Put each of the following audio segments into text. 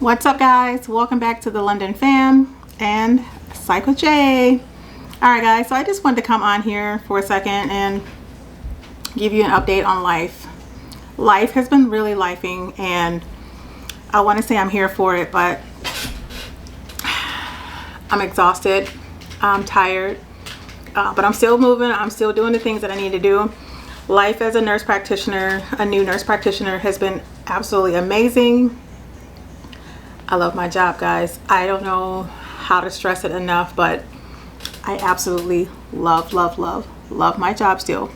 What's up, guys? Welcome back to the London fam and Psycho J. Alright guys, so I just wanted to come on here for a second and give you an update on life. Life has been really lifing, and I want to say I'm here for it, but I'm exhausted, I'm tired, but I'm still moving. I'm still doing the things that I need to do. Life as a nurse practitioner, a new nurse practitioner, has been absolutely amazing. I love my job, guys. I don't know how to stress it enough, but I absolutely love my job still.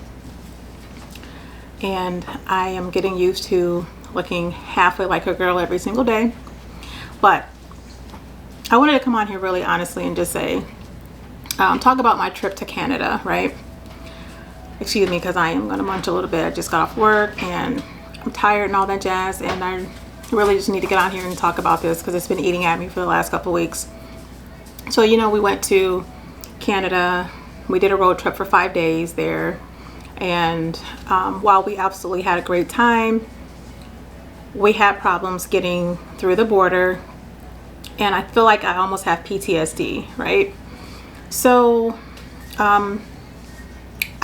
And I am getting used to looking halfway like a girl every single day. But I wanted to come on here really honestly and just say, talk about my trip to Canada, right? Excuse me, because I am going to munch a little bit. I just got off work and I'm tired and all that jazz, and I really just need to get on here and talk about this because it's been eating at me for the last couple of weeks. So, you know, we went to Canada. We did a road trip for 5 days there, and while we absolutely had a great time, we had problems getting through the border, and I feel like I almost have PTSD, right? So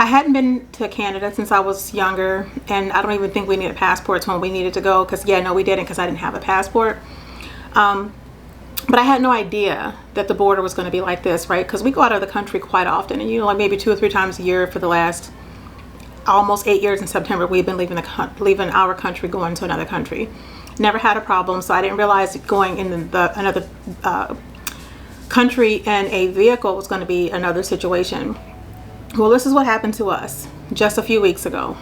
I hadn't been to Canada since I was younger, and I don't even think we needed passports when we needed to go, because yeah, no, we didn't, because I didn't have a passport. But I had no idea that the border was going to be like this, right? Because we go out of the country quite often, and you know, like maybe 2 or 3 times a year for the last almost 8 years. In September, we've been leaving our country, going to another country. Never had a problem, so I didn't realize going in another country in a vehicle was going to be another situation. Well, this is what happened to us just a few weeks ago.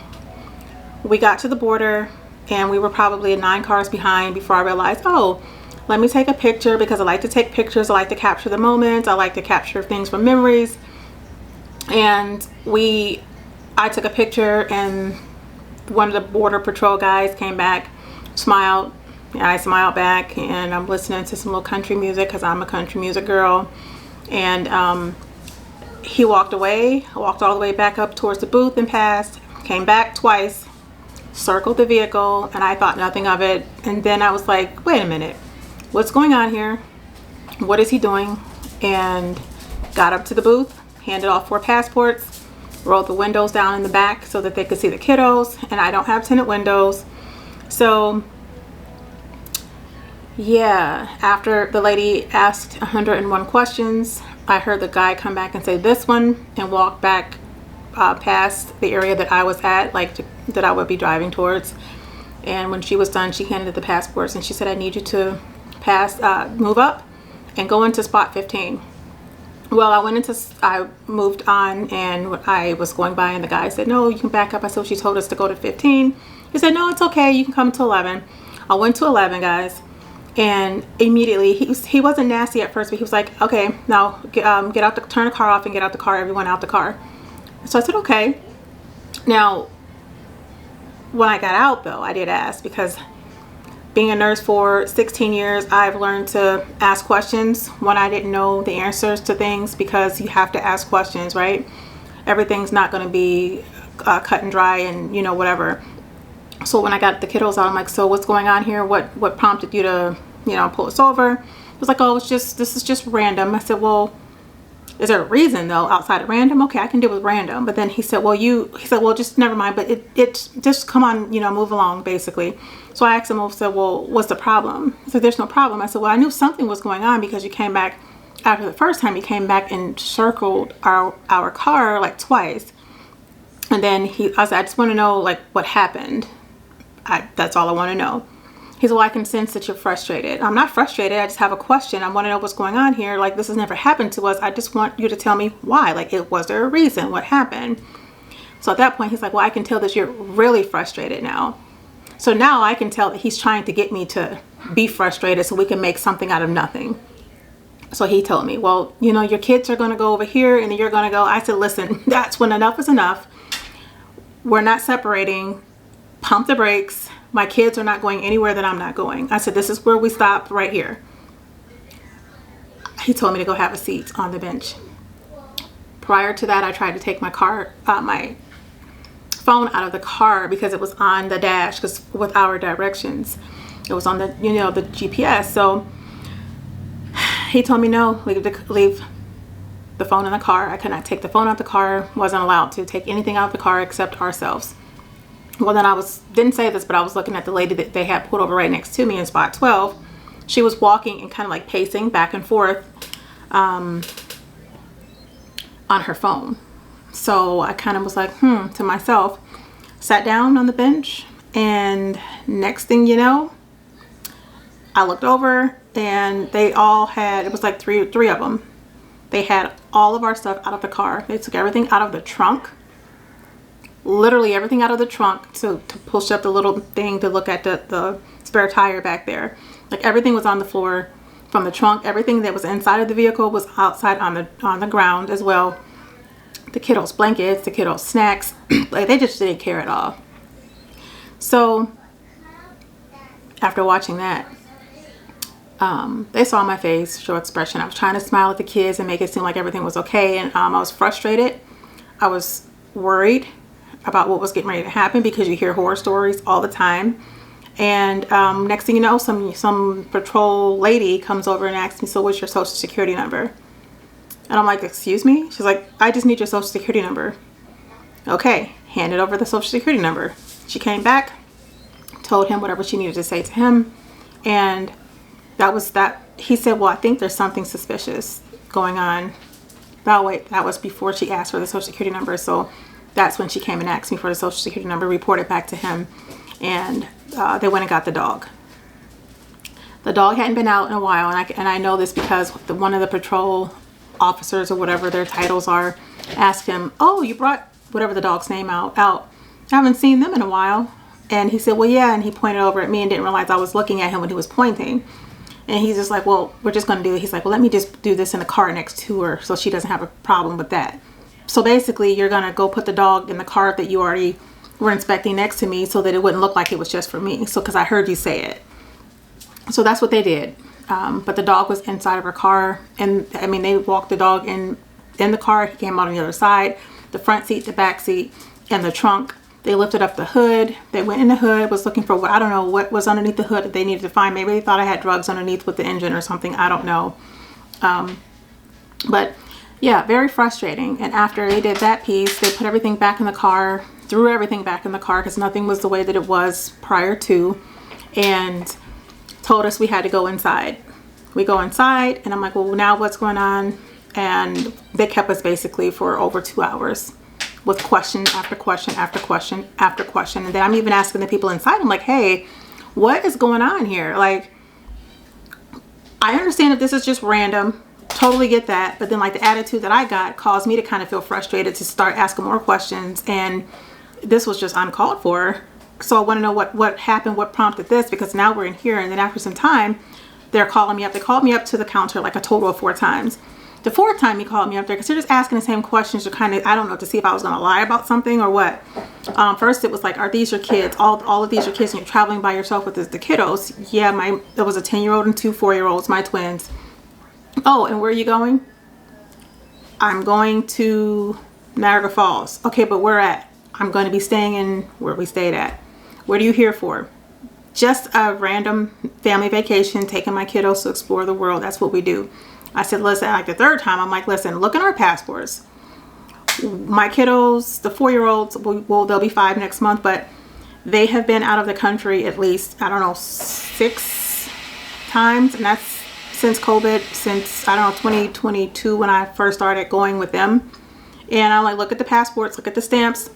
We got to the border and we were probably 9 cars behind before I realized, oh, let me take a picture, because I like to take pictures. I like to capture the moments. I like to capture things from memories. And I took a picture, and one of the border patrol guys came back, smiled, and I smiled back, and I'm listening to some little country music because I'm a country music girl. And he walked away. I walked all the way back up towards the booth and passed, came back twice, circled the vehicle, and I thought nothing of it. And then I was like, wait a minute, what's going on here? What is he doing? And got up to the booth, handed off 4 passports, rolled the windows down in the back so that they could see the kiddos, and I don't have tinted windows. So yeah, after the lady asked 101 questions, I heard the guy come back and say this one, and walk back past the area that I was at, that I would be driving towards. And when she was done, she handed the passports and she said, I need you to move up and go into spot 15. Well, I moved on, and when I was going by, and the guy said, no, you can back up. I said, she told us to go to 15. He said, no, it's okay, you can come to 11. I went to 11, guys. And immediately, he wasn't nasty at first, but he was like, okay, now turn the car off and get out the car, everyone out the car. So I said, okay. Now, when I got out though, I did ask, because being a nurse for 16 years, I've learned to ask questions when I didn't know the answers to things, because you have to ask questions, right? Everything's not going to be cut and dry and, you know, whatever. So when I got the kiddos out, I'm like, so what's going on here? What prompted you to, you know, pull us over? It was like, oh, this is just random. I said, well, is there a reason though outside of random? Okay, I can deal with random. But then he said, well, just never mind. But it just come on, you know, move along, basically. So I asked him, I said, well, what's the problem? He said, there's no problem. I said, well, I knew something was going on, because you came back after the first time. You came back and circled our car like twice. And then I said, I just want to know like what happened. That's all I want to know. He said, well, I can sense that you're frustrated. I'm not frustrated. I just have a question. I want to know what's going on here. Like, this has never happened to us. I just want you to tell me why. Like, was there a reason? What happened? So at that point, he's like, well, I can tell that you're really frustrated now. So now I can tell that he's trying to get me to be frustrated so we can make something out of nothing. So he told me, well, you know, your kids are going to go over here and then you're going to go. I said, listen, that's when enough is enough. We're not separating. Pump the brakes. My kids are not going anywhere that I'm not going. I said, this is where we stop, right here. He told me to go have a seat on the bench. Prior to that, I tried to take my phone out of the car because it was on the dash, because with our directions. It was on the, you know, the GPS. So he told me no, leave the phone in the car. I could not take the phone out the car. Wasn't allowed to take anything out of the car except ourselves. Well, then didn't say this, but I was looking at the lady that they had pulled over right next to me in spot 12. She was walking and kind of like pacing back and forth on her phone. So I kind of was like, to myself, sat down on the bench, and next thing you know, I looked over and they all had, it was like three of them. They had all of our stuff out of the car. They took everything out of the trunk. Literally everything out of the trunk to push up the little thing to look at the spare tire back there. Like everything was on the floor from the trunk. Everything that was inside of the vehicle was outside on the ground as well. The kiddos' blankets, the kiddos' snacks, like they just didn't care at all. So after watching that, they saw my face, show expression. I was trying to smile at the kids and make it seem like everything was okay. And I was frustrated. I was worried about what was getting ready to happen because you hear horror stories all the time. And next thing you know, some patrol lady comes over and asks me, so what's your social security number? And I'm like, excuse me? She's like, I just need your social security number. Okay, handed over the social security number. She came back, told him whatever she needed to say to him. And that was that. He said, well, I think there's something suspicious going on. Oh, wait, that was before she asked for the social security number. So that's when she came and asked me for the social security number, reported back to him, and they went and got the dog. The dog hadn't been out in a while, and I know this because one of the patrol officers, or whatever their titles are, asked him, oh, you brought whatever the dog's name out. I haven't seen them in a while. And he said, well, yeah, and he pointed over at me and didn't realize I was looking at him when he was pointing. And he's just like, well, we're just going to do it. He's like, well, let me just do this in the car next to her so she doesn't have a problem with that. So basically, you're going to go put the dog in the car that you already were inspecting next to me so that it wouldn't look like it was just for me. So, because I heard you say it. So that's what they did. But the dog was inside of her car. And I mean, they walked the dog in the car. He came out on the other side, the front seat, the back seat, and the trunk. They lifted up the hood. They went in the hood, was looking for what, I don't know what was underneath the hood that they needed to find. Maybe they thought I had drugs underneath with the engine or something. I don't know. But yeah, very frustrating. And after they did that piece, they put everything back in the car, threw everything back in the car because nothing was the way that it was prior to, and told us we had to go inside. We go inside, and I'm like, well, now what's going on? And they kept us basically for over 2 hours with question after question after question after question. And then I'm even asking the people inside, I'm like, hey, what is going on here? Like, I understand if this is just random, totally get that. But then like the attitude that I got caused me to kind of feel frustrated to start asking more questions. And this was just uncalled for. So I want to know what happened, what prompted this, because now we're in here. And then after some time, they're calling me up. They called me up to the counter like a total of 4 times. The 4th time he called me up there because they're just asking the same questions to kind of, I don't know, to see if I was going to lie about something or what. First it was like, are these your kids? All of these your kids, and you're traveling by yourself with the kiddos? Yeah, there was a 10-year-old and 2 4-year-olds, my twins. Oh, and where are you going? I'm going to Niagara Falls. Okay, but where at? I'm going to be staying in where we stayed at. What are you here for? Just a random family vacation, taking my kiddos to explore the world. That's what we do. I said, listen, like the 3rd time, I'm like, listen, look at our passports. My kiddos, the 4-year-olds, well, they'll be 5 next month, but they have been out of the country at least, I don't know, 6 times. And that's since COVID, since, I don't know, 2022 when I first started going with them. And I'm like, look at the passports, look at the stamps.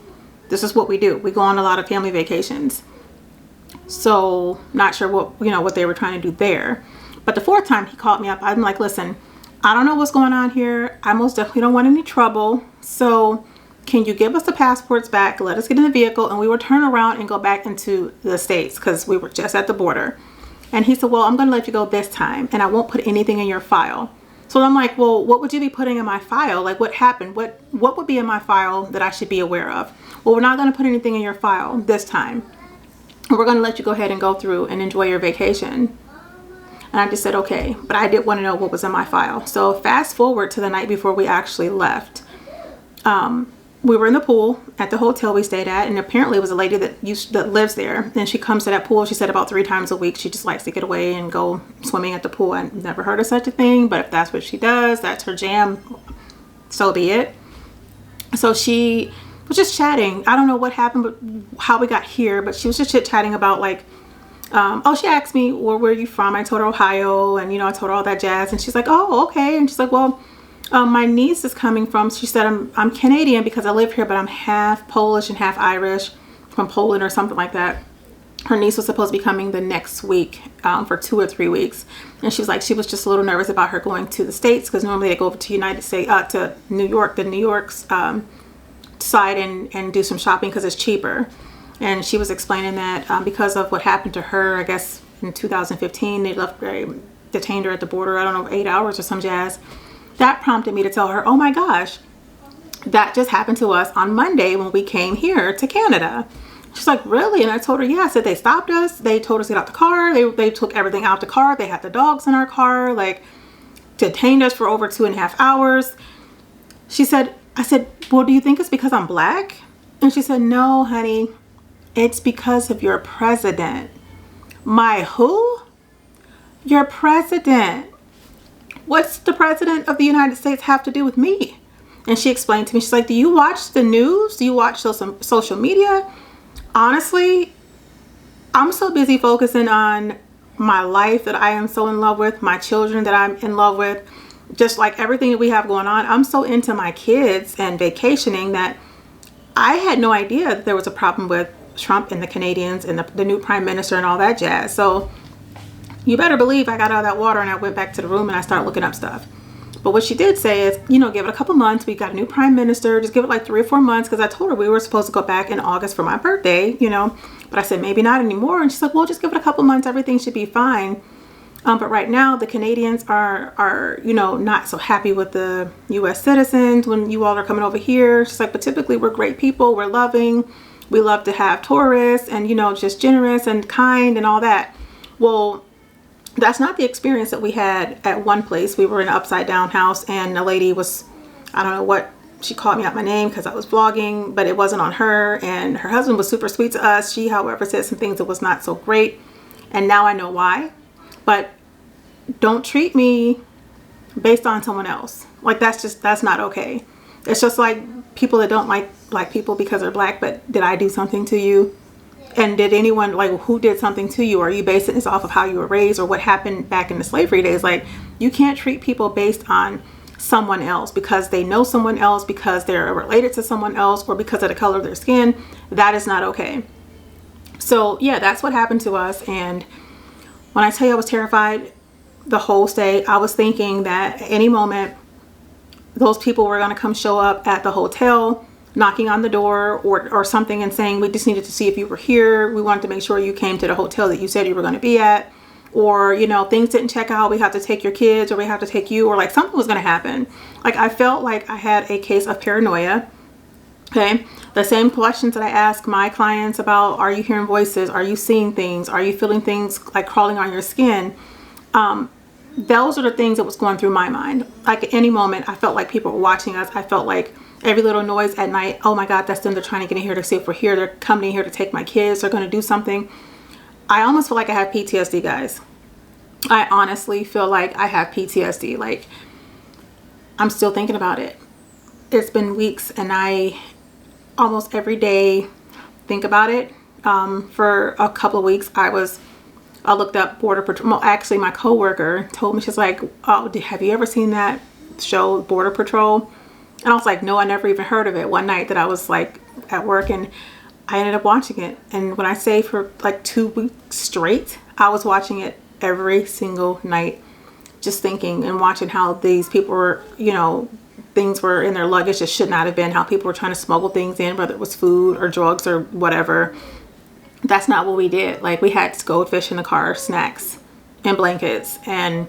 This is what we do. We go on a lot of family vacations. So not sure what they were trying to do there. But the 4th time he called me up, I'm like, listen, I don't know what's going on here. I most definitely don't want any trouble. So can you give us the passports back? Let us get in the vehicle and we will turn around and go back into the States because we were just at the border. And he said, well, I'm going to let you go this time and I won't put anything in your file. So I'm like, well, what would you be putting in my file? Like, what happened? What would be in my file that I should be aware of? Well, we're not going to put anything in your file this time. We're going to let you go ahead and go through and enjoy your vacation. And I just said, okay, but I did want to know what was in my file. So fast forward to the night before we actually left. we were in the pool at the hotel we stayed at, and apparently it was a lady that lives there, and she comes to that pool, she said, about 3 times a week. She just likes to get away and go swimming at the pool. I never heard of such a thing, but if that's what she does, that's her jam, so be it. So she was just chatting. I don't know what happened, but how we got here, but she was just chit-chatting about like, oh, she asked me, well, where are you from? I told her Ohio, and I told her all that jazz, and she's like, oh, okay. And she's like, well, my niece is coming from, she said, I'm Canadian because I live here, but I'm half Polish and half Irish from Poland or something like that. Her niece was supposed to be coming the next week for 2 or 3 weeks. And she was like, she was just a little nervous about her going to the States, because normally they go over to United States, to New York, the New York's side, and do some shopping because it's cheaper. And she was explaining that because of what happened to her, I guess in 2015, they detained her at the border, I don't know, 8 hours or some jazz. That prompted me to tell her, oh my gosh, that just happened to us on Monday when we came here to Canada. She's like, really? And I told her, yeah. I said, they stopped us. They told us to get out the car. They took everything out the car. They had the dogs in our car, like detained us for over 2.5 hours. She said, I said, well, do you think it's because I'm black? And she said, no, honey, it's because of your president. My who? Your president. What's the president of the United States have to do with me? And she explained to me, she's like, do you watch the news? Do you watch social media? Honestly, I'm so busy focusing on my life that I am so in love with, my children that I'm in love with, just like everything that we have going on. I'm so into my kids and vacationing that I had no idea that there was a problem with Trump and the Canadians and the new prime minister and all that jazz. So you better believe I got out of that water and I went back to the room and I started looking up stuff. But what she did say is, give it a couple months. We got a new prime minister. Just give it like 3 or 4 months, because I told her we were supposed to go back in August for my birthday, But I said, maybe not anymore. And she's like, well, just give it a couple months. Everything should be fine. But right now, the Canadians are not so happy with the U.S. citizens when you all are coming over here. She's like, but typically we're great people. We're loving. We love to have tourists and, just generous and kind and all that. Well, that's not the experience that we had at one place. We were in an upside down house, and a lady was, I don't know what, she called me out my name because I was vlogging, but it wasn't on her. And her husband was super sweet to us. She, however, said some things that was not so great. And now I know why. But don't treat me based on someone else. Like, that's not okay. It's just like people that don't like black people because they're black, but did I do something to you? And did anyone, like, who did something to you? Are you basing this off of how you were raised or what happened back in the slavery days? Like, you can't treat people based on someone else because they know someone else, because they're related to someone else, or because of the color of their skin. That is not okay. So yeah, that's what happened to us. And when I tell you I was terrified the whole stay, I was thinking that at any moment those people were going to come show up at the hotel, knocking on the door or something and saying, we just needed to see if you were here. We wanted to make sure you came to the hotel that you said you were going to be at. Or, things didn't check out. We have to take your kids, or we have to take you, or like something was going to happen. Like, I felt like I had a case of paranoia. Okay. The same questions that I ask my clients about, are you hearing voices? Are you seeing things? Are you feeling things like crawling on your skin? Those are the things that was going through my mind. Like, at any moment, I felt like people were watching us. I felt like every little noise at night, oh my God, that's them. They're trying to get in here to see if we're here. They're coming in here to take my kids. They're going to do something. I almost feel like I have PTSD, guys. I honestly feel like I have PTSD. Like, I'm still thinking about it. It's been weeks and I almost every day think about it. For a couple of weeks, I looked up Border Patrol. Well, actually, my coworker told me, she's like, oh, have you ever seen that show, Border Patrol? And I was like, no, I never even heard of it. One night that I was like at work, and I ended up watching it. And when I say for like 2 weeks straight, I was watching it every single night, just thinking and watching how these people were, things were in their luggage that should not have been, how people were trying to smuggle things in, whether it was food or drugs or whatever. That's not what we did. Like, we had goldfish in the car, snacks and blankets, and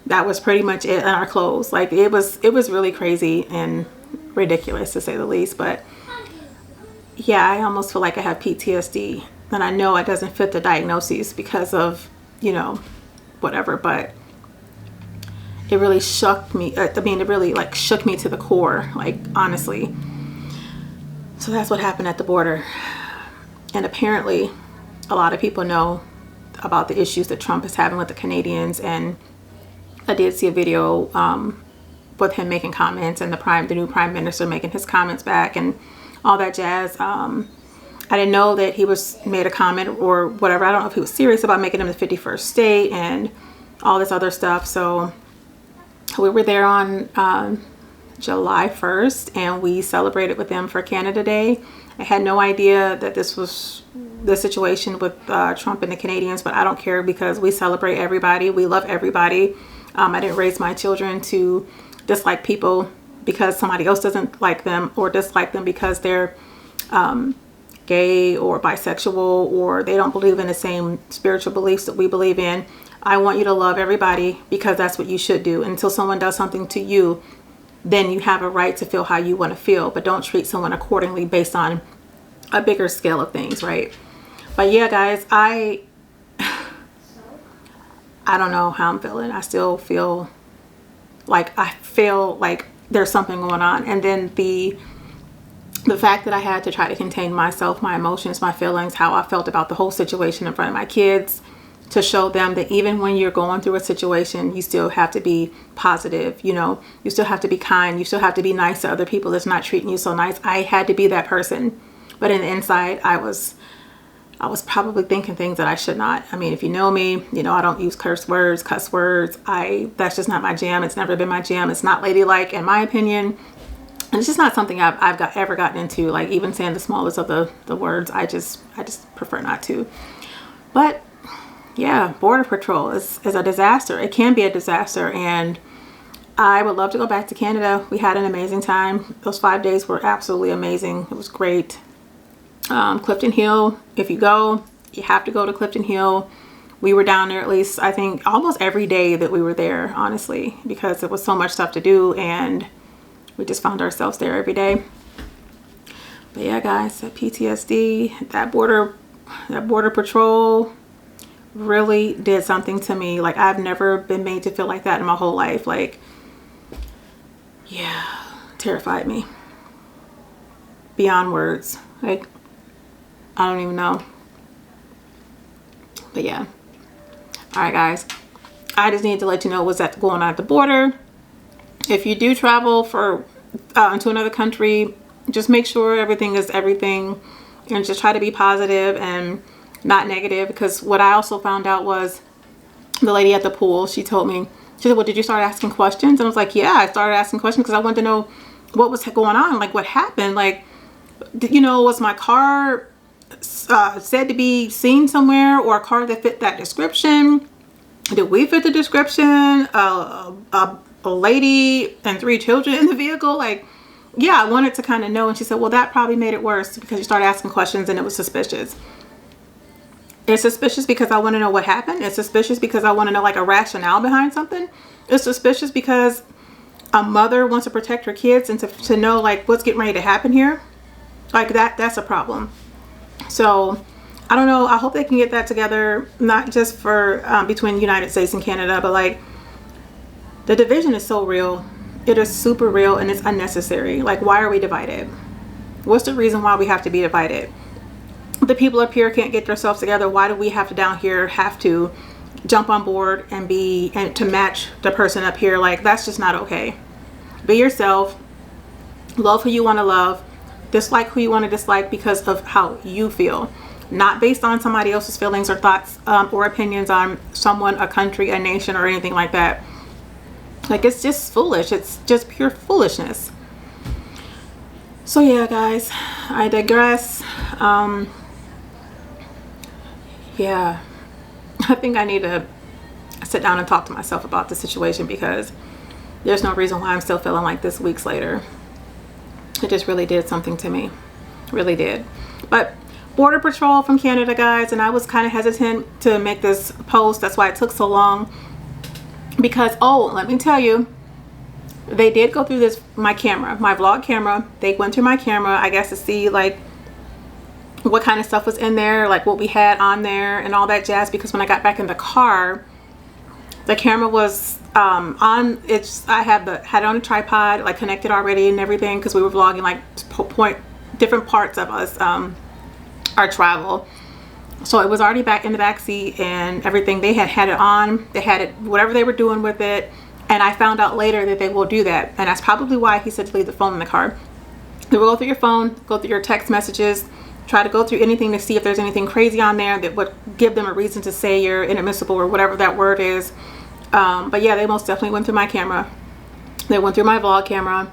that was pretty much it, and our clothes. Like, it was really crazy and ridiculous, to say the least. But yeah, I almost feel like I have PTSD, and I know it doesn't fit the diagnosis because of, whatever, but it really shook me. I mean, it really like shook me to the core, like, honestly. So that's what happened at the border. And apparently a lot of people know about the issues that Trump is having with the Canadians. And I did see a video with him making comments, and the new prime minister making his comments back and all that jazz. I didn't know that he made a comment or whatever. I don't know if he was serious about making him the 51st state and all this other stuff. So we were there on July 1st, and we celebrated with them for Canada Day. I had no idea that this was the situation with Trump and the Canadians, but I don't care because we celebrate everybody. We love everybody. I didn't raise my children to dislike people because somebody else doesn't like them, or dislike them because they're gay or bisexual, or they don't believe in the same spiritual beliefs that we believe in. I want you to love everybody because that's what you should do. Until someone does something to you, then you have a right to feel how you want to feel, but don't treat someone accordingly based on a bigger scale of things, right? But yeah, guys, I don't know how I'm feeling. I still feel like there's something going on. And then the fact that I had to try to contain myself, my emotions, my feelings, how I felt about the whole situation in front of my kids, to show them that even when you're going through a situation, you still have to be positive. You know, you still have to be kind. You still have to be nice to other people that's not treating you so nice. I had to be that person. But in the inside, I was probably thinking things that I should not. I mean, if you know me, you know I don't use cuss words. That's just not my jam. It's never been my jam. It's not ladylike, in my opinion. And it's just not something I've ever gotten into. Like even saying the smallest of the words, I just prefer not to. But yeah, Border Patrol is a disaster. It can be a disaster, and I would love to go back to Canada. We had an amazing time. Those 5 days were absolutely amazing. It was great. Clifton Hill, if you go, you have to go to Clifton Hill. We were down there at least, I think, almost every day that we were there, honestly, because there was so much stuff to do, and we just found ourselves there every day. But yeah, guys, that PTSD, that border patrol really did something to me. Like, I've never been made to feel like that in my whole life. Like, yeah, terrified me beyond words. Like, I don't even know. But yeah. All right, guys, I just need to let you know what's going on at the border. If you do travel into another country, just make sure everything is everything, and just try to be positive and not negative. Because what I also found out was the lady at the pool, she told me, she said, well, did you start asking questions? And I was like, yeah, I started asking questions because I wanted to know what was going on, like what happened. Like, you know, was my car said to be seen somewhere, or a car that fit that description? Did we fit the description? A lady and 3 children in the vehicle? Like, yeah, I wanted to kind of know. And she said, well, that probably made it worse because you started asking questions and it was suspicious. It's suspicious because I want to know what happened. It's suspicious because I want to know like a rationale behind something. It's suspicious because a mother wants to protect her kids and to know like what's getting ready to happen here. Like that's a problem. So I don't know. I hope they can get that together, not just for between the United States and Canada, but like the division is so real. It is super real, and it's unnecessary. Like, why are we divided? What's the reason why we have to be divided? The people up here can't get themselves together. Why do we have to down here have to jump on board and to match the person up here? Like, that's just not okay. Be yourself. Love who you want to love. Dislike who you want to dislike because of how you feel, not based on somebody else's feelings or thoughts or opinions on someone, a country, a nation, or anything like that. Like, it's just foolish. It's just pure foolishness. So yeah, guys, I digress. Yeah, I think I need to sit down and talk to myself about the situation, because there's no reason why I'm still feeling like this weeks later. It just really did something to me. Really did. But Border Patrol from Canada, guys, and I was kind of hesitant to make this post. That's why it took so long. Because, oh, let me tell you, they did go through my camera, my vlog camera. They went through my camera, I guess, to see like what kind of stuff was in there, like what we had on there and all that jazz. Because when I got back in the car, the camera was on. I had it on a tripod, like connected already and everything, because we were vlogging like different parts of us, our travel. So it was already back in the back seat and everything. They had it on. They had it, whatever they were doing with it. And I found out later that they will do that. And that's probably why he said to leave the phone in the car. They will go through your phone, go through your text messages, try to go through anything to see if there's anything crazy on there that would give them a reason to say you're inadmissible or whatever that word is. But yeah, they most definitely went through my camera. They went through my vlog camera.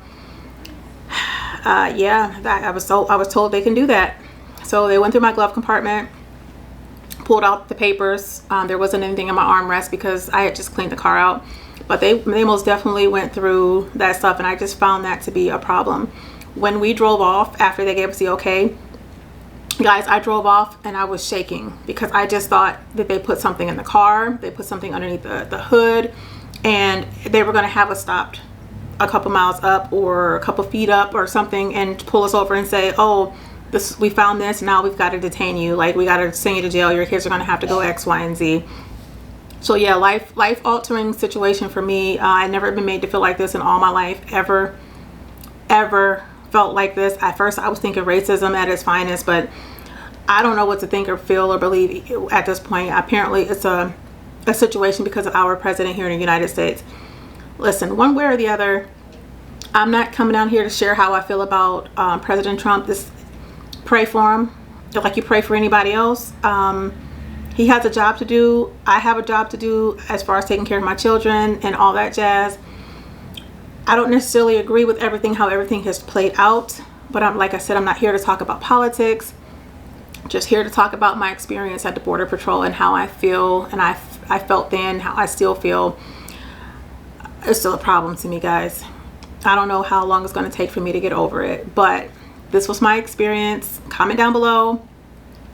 Yeah, I was told they can do that. So they went through my glove compartment, pulled out the papers. There wasn't anything in my armrest because I had just cleaned the car out. But they most definitely went through that stuff, and I just found that to be a problem. When we drove off after they gave us the okay, guys, I drove off and I was shaking because I just thought that they put something in the car. They put something underneath the hood, and they were going to have us stopped a couple miles up or a couple feet up or something and pull us over and say, oh, we found this, now we've got to detain you, like we got to send you to jail, your kids are going to have to go X, Y, and Z. So yeah, life altering situation for me. I've never been made to feel like this in all my life, ever felt like this. At first I was thinking racism at its finest, but I don't know what to think or feel or believe at this point. Apparently it's a situation because of our president here in the United States. Listen, one way or the other, I'm not coming down here to share how I feel about President Trump. Just pray for him like you pray for anybody else. He has a job to do. I have a job to do as far as taking care of my children and all that jazz. I don't necessarily agree with how everything has played out, but like I said, I'm not here to talk about politics. Just here to talk about my experience at the Border Patrol and how I feel, and I felt then, how I still feel. It's still a problem to me, guys. I don't know how long it's going to take for me to get over it, but this was my experience. Comment down below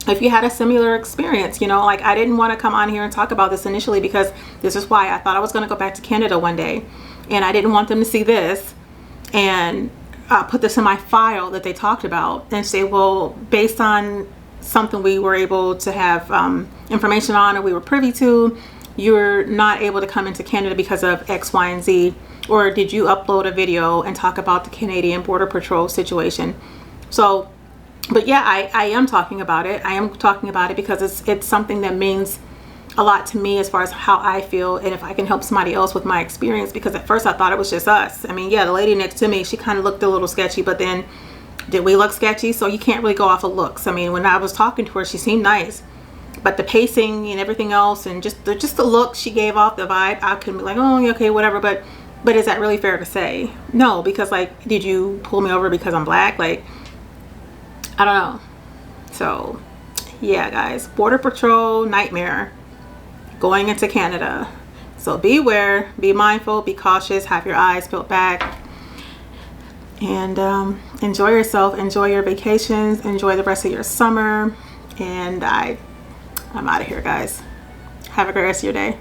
if you had a similar experience. You know, like, I didn't want to come on here and talk about this initially because this is why I thought I was going to go back to Canada one day, and I didn't want them to see this and put this in my file that they talked about and say, well, based on something we were able to have information on or we were privy to, you're not able to come into Canada because of X, Y, and Z. Or did you upload a video and talk about the Canadian Border Patrol situation? So, but yeah, I am talking about it. I am talking about it because it's something that means a lot to me as far as how I feel and if I can help somebody else with my experience, because at first I thought it was just us. I mean, yeah, the lady next to me, she kind of looked a little sketchy, but then did we look sketchy? So you can't really go off of looks. I mean, when I was talking to her, she seemed nice, but the pacing and everything else and just the look she gave off, the vibe, I couldn't be like, oh, okay, whatever. But is that really fair to say? No, because, like, did you pull me over because I'm black? Like, I don't know. So yeah, guys, Border Patrol nightmare going into Canada. So beware, be mindful, be cautious, have your eyes peeled back, and enjoy yourself, enjoy your vacations, enjoy the rest of your summer. And I'm out of here, guys. Have a great rest of your day.